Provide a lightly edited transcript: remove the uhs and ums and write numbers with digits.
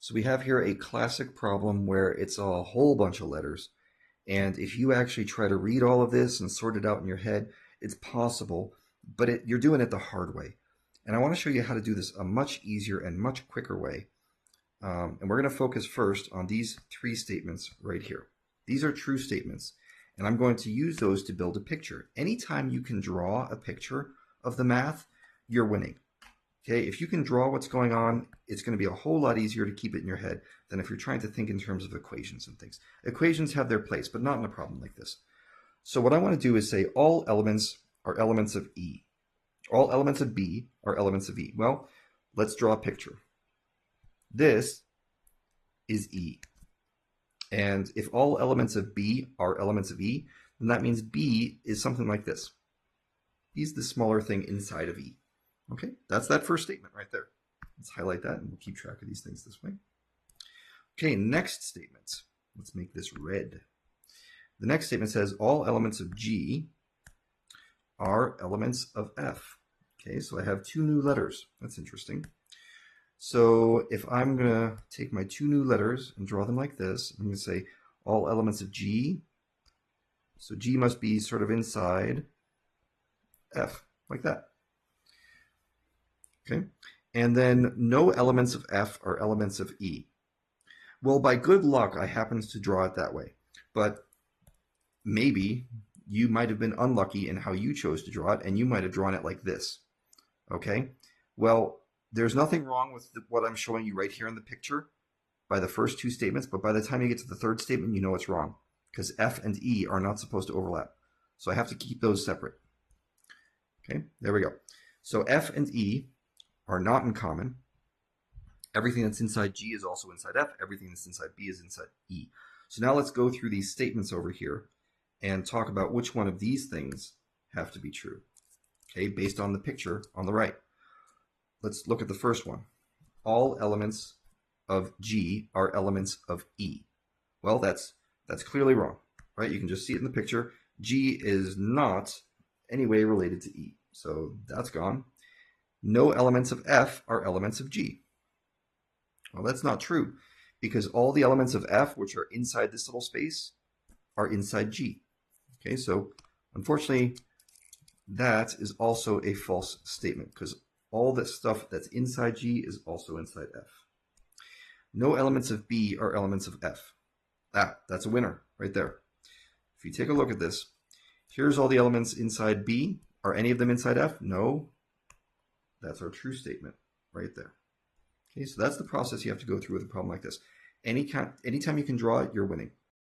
So we have here a classic problem where it's a whole bunch of letters. And if you actually try to read all of this and sort it out in your head, it's possible, but you're doing it the hard way. And I want to show you how to do this a much easier and much quicker way. And we're going to focus first on these three statements right here. These are true statements, and I'm going to use those to build a picture. Anytime you can draw a picture of the math, you're winning. Okay, if you can draw what's going on, it's going to be a whole lot easier to keep it in your head than if you're trying to think in terms of equations and things. Equations have their place, but not in a problem like this. So what I want to do is say all elements are elements of E. All elements of B are elements of E. Well, let's draw a picture. This is E. And if all elements of B are elements of E, then that means B is something like this. B is the smaller thing inside of E. Okay, that's that first statement right there. Let's highlight that and we'll keep track of these things this way. Okay, next statement. Let's make this red. The next statement says all elements of G are elements of F. Okay, so I have two new letters. That's interesting. So if I'm going to take my two new letters and draw them like this, I'm going to say all elements of G. So G must be sort of inside F, like that. Okay, and then no elements of F are elements of E. Well, by good luck, I happened to draw it that way, but maybe you might have been unlucky in how you chose to draw it, and you might have drawn it like this. Okay, well, there's nothing wrong with what I'm showing you right here in the picture by the first two statements, but by the time you get to the third statement, you know it's wrong because F and E are not supposed to overlap. So I have to keep those separate. Okay, there we go. So F and E are not in common. Everything that's inside G is also inside F. Everything that's inside B is inside E. So now let's go through these statements over here and talk about which one of these things have to be true. Okay, based on the picture on the right. Let's look at the first one. All elements of G are elements of E. Well, that's clearly wrong, right? You can just see it in the picture. G is not any way related to E. So that's gone. No elements of F are elements of G. Well, that's not true because all the elements of F, which are inside this little space, are inside G. Okay, so unfortunately, that is also a false statement because all this stuff that's inside G is also inside F. No elements of B are elements of F. That's a winner right there. If you take a look at this, here's all the elements inside B. Are any of them inside F? No. That's our true statement right there. Okay, so that's the process you have to go through with a problem like this. Anytime you can draw it, you're winning.